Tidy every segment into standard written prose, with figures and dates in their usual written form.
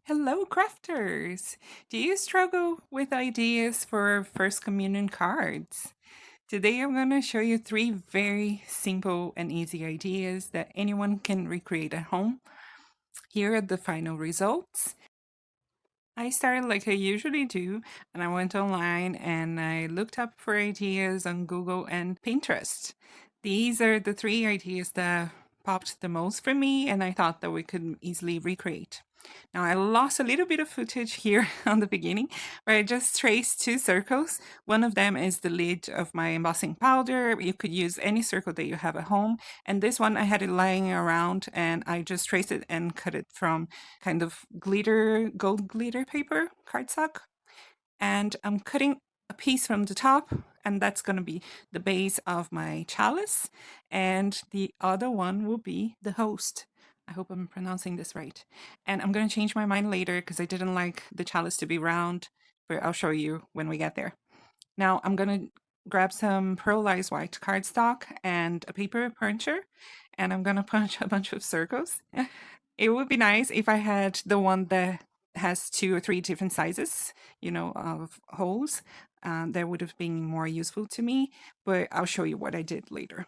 Hello, crafters! Do you struggle with ideas for First Communion cards? Today, I'm going to show you three very simple and easy ideas that anyone can recreate at home. Here are the final results. I started like I usually do, and I went online and I looked up for ideas on Google and Pinterest. These are the three ideas that popped the most for me, and I thought that we could easily recreate. Now, I lost a little bit of footage here on the beginning, where I just traced two circles. One of them is the lid of my embossing powder. You could use any circle that you have at home. And this one, I had it lying around, and I just traced it and cut it from kind of gold glitter paper, cardstock. And I'm cutting a piece from the top, and that's going to be the base of my chalice. And the other one will be the host. I hope I'm pronouncing this right. And I'm going to change my mind later because I didn't like the chalice to be round, but I'll show you when we get there. Now I'm going to grab some pearlized white cardstock and a paper puncher, and I'm going to punch a bunch of circles. It would be nice if I had the one that has two or three different sizes, of holes. That would have been more useful to me, but I'll show you what I did later.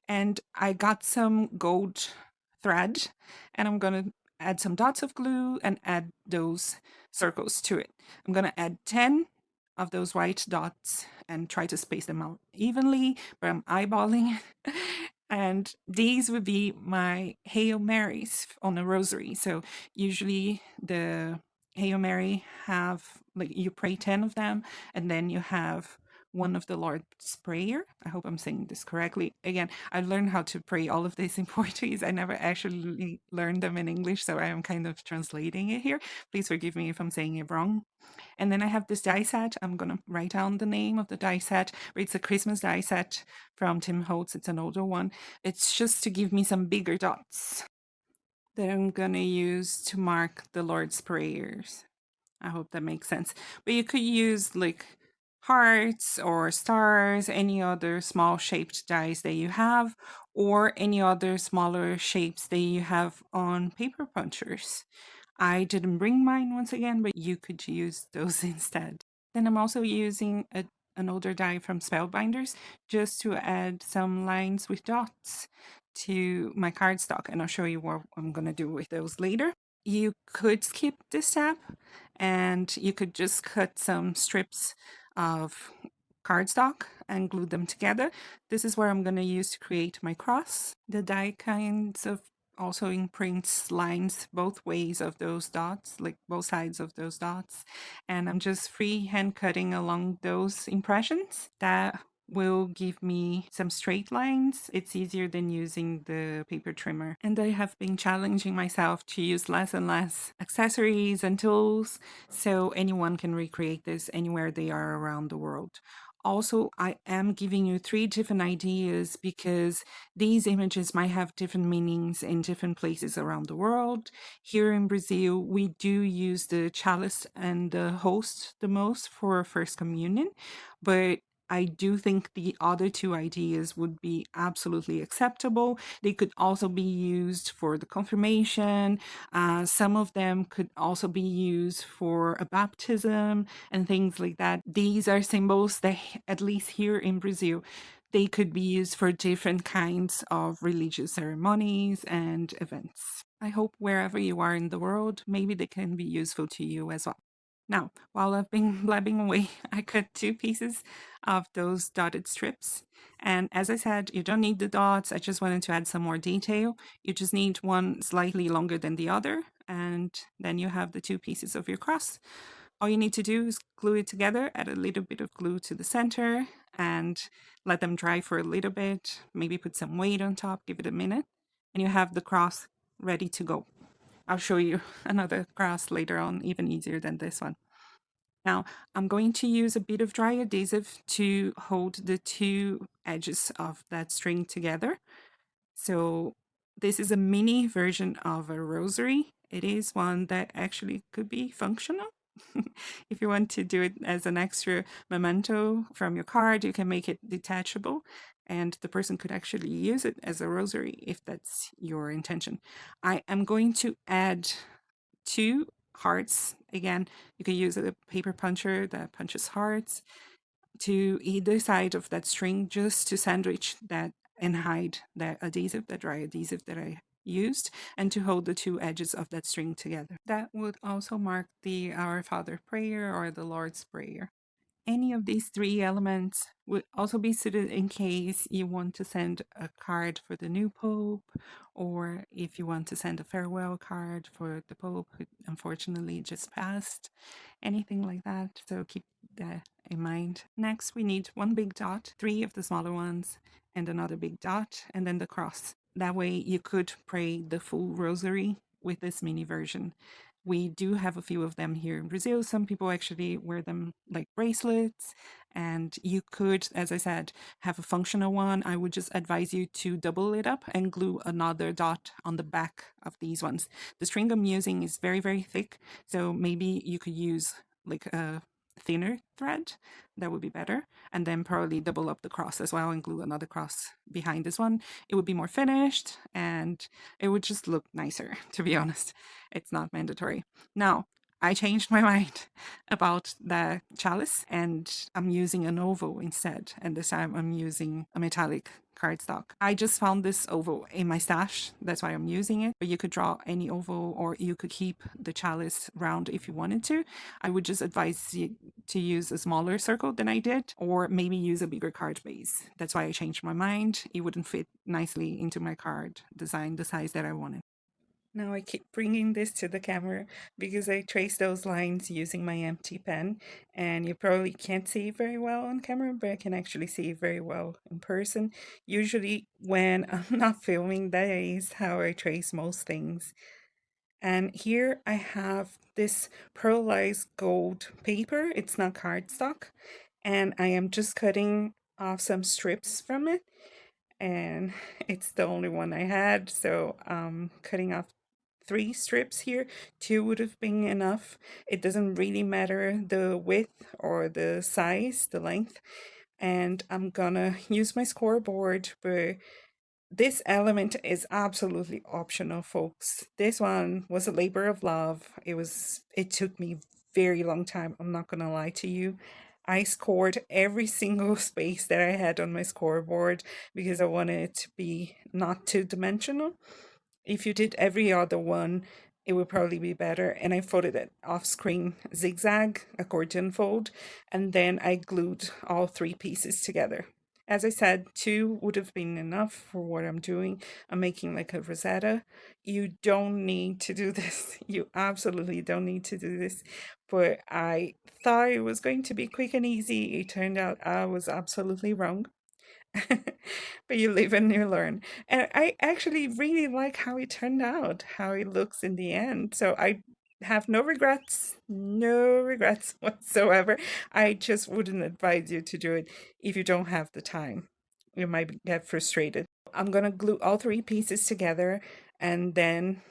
And I got some gold thread, and I'm going to add some dots of glue and add those circles to it. I'm going to add 10 of those white dots and try to space them out evenly, but I'm eyeballing. And these would be my Hail Marys on a rosary. So usually the Hail Mary have, like, you pray 10 of them, and then you have one of the Lord's Prayer. I hope I'm saying this correctly. Again, I learned how to pray all of this in Portuguese. I never actually learned them in English, so I am kind of translating it here. Please forgive me if I'm saying it wrong. And then I have this die set. I'm going to write down the name of the die set. It's a Christmas die set from Tim Holtz. It's an older one. It's just to give me some bigger dots that I'm going to use to mark the Lord's prayers. I hope that makes sense. But you could use like hearts or stars, any other small shaped dies that you have, or any other smaller shapes that you have on paper punchers. I didn't bring mine once again, but you could use those instead. Then I'm also using an older die from Spellbinders just to add some lines with dots to my cardstock, and I'll show you what I'm going to do with those later. You could skip this step and you could just cut some strips of cardstock and glue them together. This is where I'm going to use to create my cross. The die kinds of also imprints lines both ways of those dots, like both sides of those dots. And I'm just freehand cutting along those impressions. That will give me some straight lines. It's easier than using the paper trimmer. And I have been challenging myself to use less and less accessories and tools so anyone can recreate this anywhere they are around the world. Also, I am giving you three different ideas because these images might have different meanings in different places around the world. Here in Brazil, we do use the chalice and the host the most for First Communion, but I do think the other two ideas would be absolutely acceptable. They could also be used for the confirmation. Some of them could also be used for a baptism and things like that. These are symbols that, at least here in Brazil, they could be used for different kinds of religious ceremonies and events. I hope wherever you are in the world, maybe they can be useful to you as well. Now, while I've been blabbing away, I cut two pieces of those dotted strips. And as I said, you don't need the dots. I just wanted to add some more detail. You just need one slightly longer than the other. And then you have the two pieces of your cross. All you need to do is glue it together, add a little bit of glue to the center, and let them dry for a little bit. Maybe put some weight on top, give it a minute, and you have the cross ready to go. I'll show you another cross later on, even easier than this one. Now, I'm going to use a bit of dry adhesive to hold the two edges of that string together. So this is a mini version of a rosary. It is one that actually could be functional. If you want to do it as an extra memento from your card, you can make it detachable, and the person could actually use it as a rosary if that's your intention. I am going to add two hearts. Again, you can use a paper puncher that punches hearts to either side of that string just to sandwich that and hide that adhesive, that dry adhesive that I used, and to hold the two edges of that string together. That would also mark the Our Father prayer or the Lord's Prayer. Any of these three elements would also be suited in case you want to send a card for the new Pope, or if you want to send a farewell card for the Pope who unfortunately just passed, anything like that. So keep that in mind. Next, we need one big dot, three of the smaller ones, and another big dot, and then the cross. That way, you could pray the full rosary with this mini version. We do have a few of them here in Brazil. Some people actually wear them like bracelets, and you could, as I said, have a functional one. I would just advise you to double it up and glue another dot on the back of these ones. The string I'm using is very, very thick, so maybe you could use like a thinner thread. That would be better. And then probably double up the cross as well and glue another cross behind this one. It would be more finished and it would just look nicer, to be honest. It's not mandatory. Now, I changed my mind about the chalice and I'm using an oval instead. And this time I'm using a metallic cardstock. I just found this oval in my stash. That's why I'm using it. But you could draw any oval or you could keep the chalice round if you wanted to. I would just advise you to use a smaller circle than I did, or maybe use a bigger card base. That's why I changed my mind. It wouldn't fit nicely into my card design, the size that I wanted. Now I keep bringing this to the camera because I trace those lines using my empty pen, and you probably can't see it very well on camera, but I can actually see it very well in person. Usually when I'm not filming, that is how I trace most things. And here I have this pearlized gold paper. It's not cardstock, and I am just cutting off some strips from it, and it's the only one I had, so cutting off 3 strips here. 2 would have been enough. It doesn't really matter the width or the size, the length. And I'm gonna use my scoreboard, but this element is absolutely optional, folks. This one was a labor of love. It took me very long time, I'm not gonna lie to you. I scored every single space that I had on my scoreboard because I wanted it to be not two-dimensional. If you did every other one, it would probably be better. And I folded it off screen zigzag, accordion fold, and then I glued all 3 pieces together. As I said, 2 would have been enough for what I'm doing. I'm making like a Rosetta. You don't need to do this. You absolutely don't need to do this. But I thought it was going to be quick and easy. It turned out I was absolutely wrong. But you live and you learn. And I actually really like how it turned out, how it looks in the end. So I have no regrets, no regrets whatsoever. I just wouldn't advise you to do it if you don't have the time. You might get frustrated. I'm gonna glue all 3 pieces together and then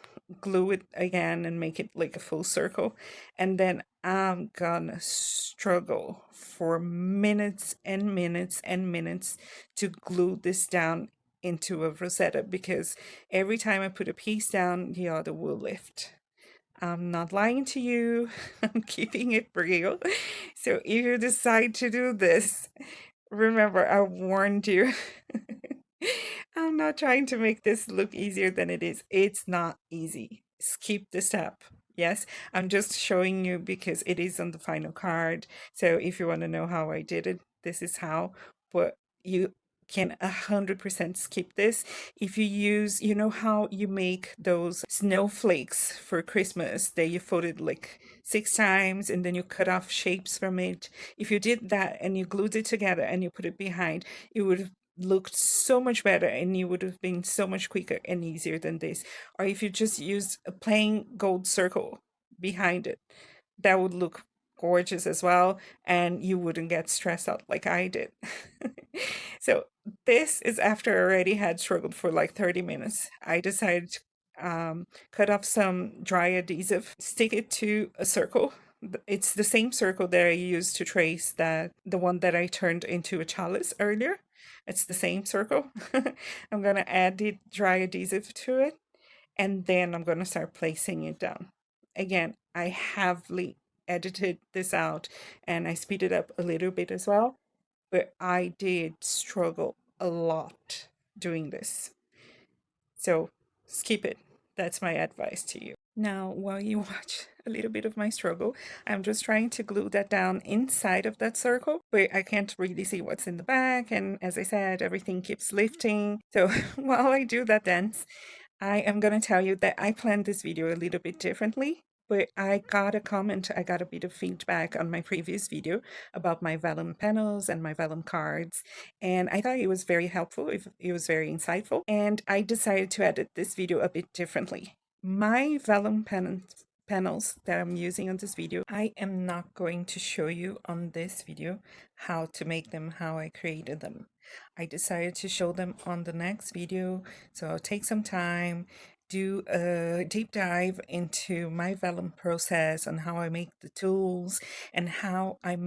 glue it again and make it like a full circle. And then I'm gonna struggle for minutes and minutes and minutes to glue this down into a rosetta because every time I put a piece down, the other will lift. I'm not lying to you, I'm keeping it real. So if you decide to do this, remember I warned you. I'm not trying to make this look easier than it is. It's not easy. Skip the step. Yes, I'm just showing you because it is on the final card. So if you want to know how I did it, this is how. But you can 100% skip this. If you use, you know how you make those snowflakes for Christmas that you folded like 6 times and then you cut off shapes from it. If you did that and you glued it together and you put it behind, it would have looked so much better and you would have been so much quicker and easier than this. Or if you just used a plain gold circle behind it, that would look gorgeous as well and you wouldn't get stressed out like I did. So this is after I already had struggled for like 30 minutes. I decided to cut off some dry adhesive, stick it to a circle. It's the same circle that I used to trace the one that I turned into a chalice earlier. It's the same circle. I'm gonna add the dry adhesive to it and then I'm gonna start placing it down. Again, I heavily edited this out and I speeded up a little bit as well, but I did struggle a lot doing this. So skip it. That's my advice to you. Now, while you watch a little bit of my struggle, I'm just trying to glue that down inside of that circle, but I can't really see what's in the back. And as I said, everything keeps lifting. So while I do that dance, I am going to tell you that I planned this video a little bit differently, but I got a comment, I got a bit of feedback on my previous video about my vellum panels and my vellum cards, and I thought it was very helpful, it was very insightful, and I decided to edit this video a bit differently. My vellum panels that I'm using on this video, I am not going to show you on this video how to make them, how I created them. I decided to show them on the next video, so I'll take some time, do a deep dive into my vellum process and how I make the tools and how I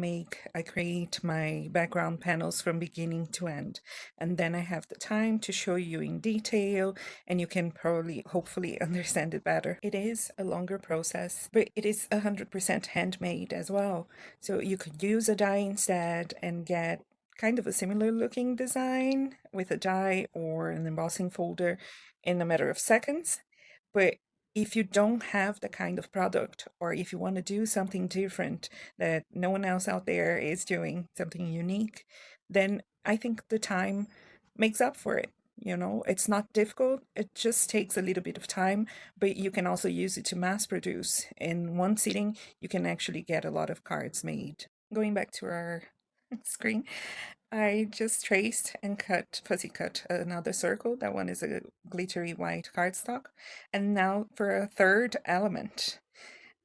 create my background panels from beginning to end. And then I have the time to show you in detail and you can probably, hopefully understand it better. It is a longer process, but it is 100% handmade as well. So you could use a die instead and get kind of a similar looking design with a die or an embossing folder in a matter of seconds. But if you don't have the kind of product, or if you want to do something different that no one else out there is doing, something unique, then I think the time makes up for it. You know, it's not difficult, it just takes a little bit of time, but you can also use it to mass produce. In one sitting, you can actually get a lot of cards made. Going back to our screen, I just traced and fuzzy cut another circle. That one is a glittery white cardstock. And now for a third element,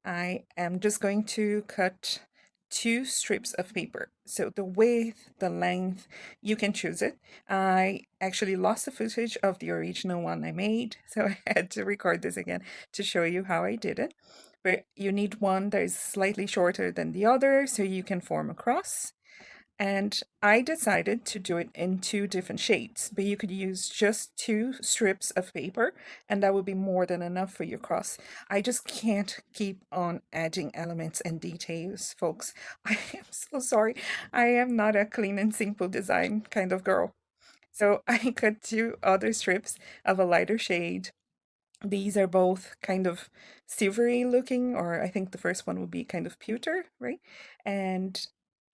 I am just going to cut 2 strips of paper. So the width, the length, you can choose it. I actually lost the footage of the original one I made, so I had to record this again to show you how I did it. But you need one that is slightly shorter than the other so you can form a cross. And I decided to do it in 2 different shades, but you could use just 2 strips of paper and that would be more than enough for your cross. I just can't keep on adding elements and details, folks. I am so sorry. I am not a clean and simple design kind of girl. So I cut 2 other strips of a lighter shade. These are both kind of silvery looking, or I think the first one would be kind of pewter, right? And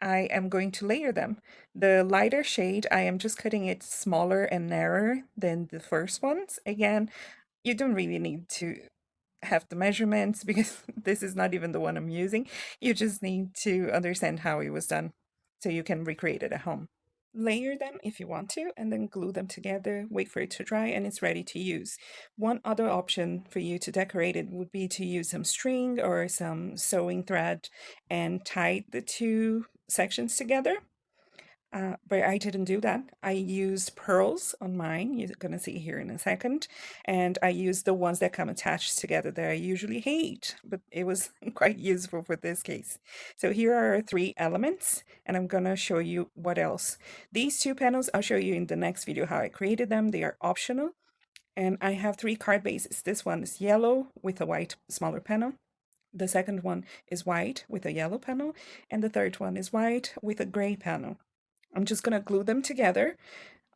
I am going to layer them. The lighter shade, I am just cutting it smaller and narrower than the first ones. Again, you don't really need to have the measurements because this is not even the one I'm using. You just need to understand how it was done so you can recreate it at home. Layer them if you want to, and then glue them together, wait for it to dry, and it's ready to use. One other option for you to decorate it would be to use some string or some sewing thread and tie the 2 sections together. But I didn't do that. I used pearls on mine, you're gonna see here in a second, and I used the ones that come attached together that I usually hate, but it was quite useful for this case. So here are 3 elements, and I'm gonna show you what else. These 2 panels, I'll show you in the next video how I created them. They are optional, and I have 3 card bases. This one is yellow with a white smaller panel. The second one is white with a yellow panel, and the third one is white with a gray panel. I'm just going to glue them together,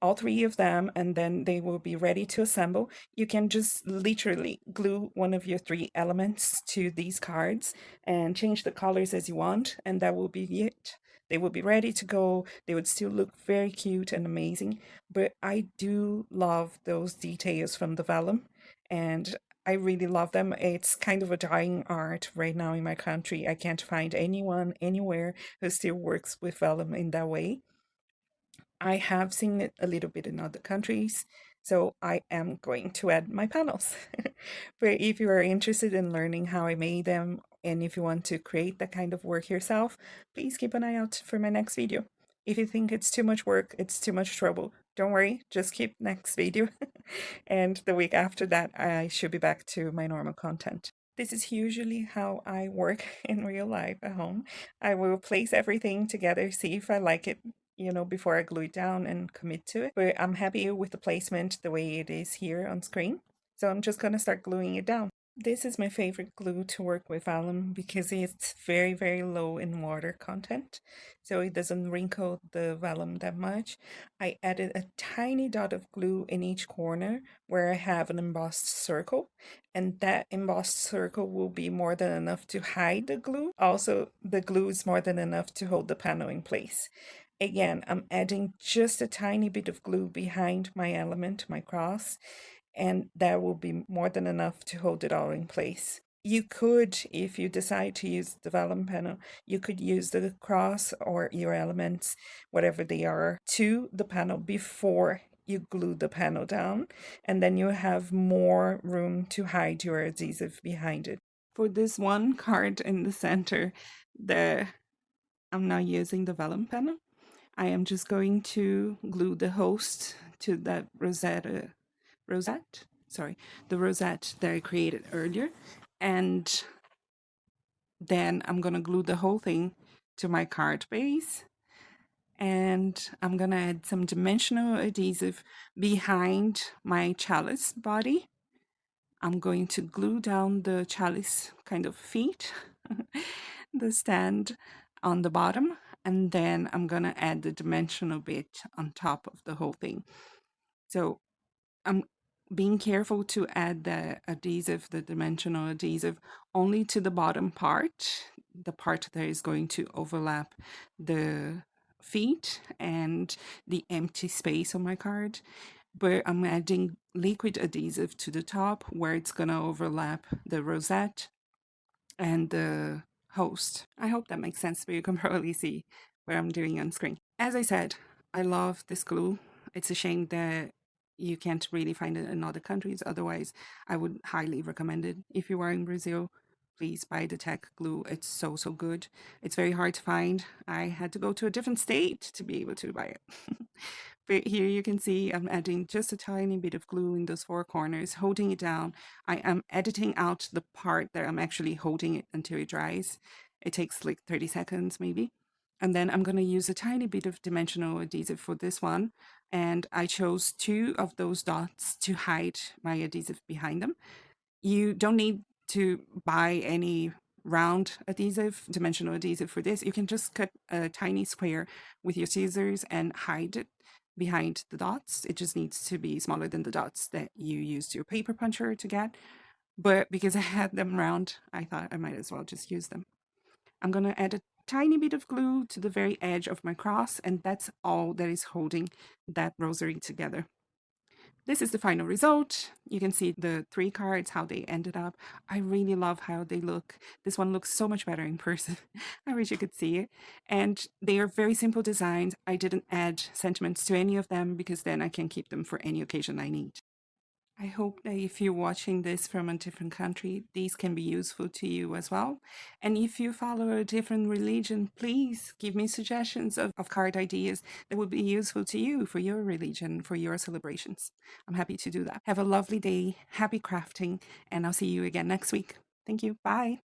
all 3 of them, and then they will be ready to assemble. You can just literally glue one of your 3 elements to these cards and change the colors as you want, and that will be it. They will be ready to go. They would still look very cute and amazing, but I do love those details from the vellum, and I really love them. It's kind of a dying art right now in my country. I can't find anyone anywhere who still works with vellum in that way. I have seen it a little bit in other countries, so I am going to add my panels. But if you are interested in learning how I made them, and if you want to create that kind of work yourself, please keep an eye out for my next video. If you think it's too much work, it's too much trouble, don't worry, just keep next video. And the week after that, I should be back to my normal content. This is usually how I work in real life at home. I will place everything together, see if I like it, before I glue it down and commit to it. But I'm happy with the placement the way it is here on screen. So I'm just going to start gluing it down. This is my favorite glue to work with vellum because it's very, very low in water content. So it doesn't wrinkle the vellum that much. I added a tiny dot of glue in each corner where I have an embossed circle. And that embossed circle will be more than enough to hide the glue. Also, the glue is more than enough to hold the panel in place. Again, I'm adding just a tiny bit of glue behind my element, my cross, and that will be more than enough to hold it all in place. You could, if you decide to use the vellum panel, you could use the cross or your elements, whatever they are, to the panel before you glue the panel down, and then you have more room to hide your adhesive behind it. For this one card in the center, the I'm not using the vellum panel. I am just going to glue the host to that rosette, sorry, the rosette that I created earlier. And then I'm gonna glue the whole thing to my card base. And I'm gonna add some dimensional adhesive behind my chalice body. I'm going to glue down the chalice kind of feet, the stand on the bottom, and then I'm gonna add the dimensional bit on top of the whole thing. So I'm being careful to add the adhesive, the dimensional adhesive, only to the bottom part, the part that is going to overlap the feet and the empty space on my card. But I'm adding liquid adhesive to the top where it's going to overlap the rosette and the host. I hope that makes sense, but you can probably see what I'm doing on screen. As I said, I love this glue. It's a shame that you can't really find it in other countries. Otherwise, I would highly recommend it. If you are in Brazil, please buy the Tech glue. It's so, so good. It's very hard to find. I had to go to a different state to be able to buy it. But here you can see I'm adding just a tiny bit of glue in those four corners, holding it down. I am editing out the part that I'm actually holding it until it dries. It takes like 30 seconds maybe. And then I'm going to use a tiny bit of dimensional adhesive for this one. And I chose two of those dots to hide my adhesive behind them. You don't need to buy any round adhesive, dimensional adhesive for this. You can just cut a tiny square with your scissors and hide it behind the dots. It just needs to be smaller than the dots that you used your paper puncher to get. But because I had them round, I thought I might as well just use them. I'm going to add a tiny bit of glue to the very edge of my cross, and that's all that is holding that rosary together. This is the final result. You can see the three cards, how they ended up. I really love how they look. This one looks so much better in person. I wish you could see it. And they are very simple designs. I didn't add sentiments to any of them because then I can keep them for any occasion I need. I hope that if you're watching this from a different country, these can be useful to you as well. And if you follow a different religion, please give me suggestions of card ideas that would be useful to you for your religion, for your celebrations. I'm happy to do that. Have a lovely day, happy crafting, and I'll see you again next week. Thank you. Bye.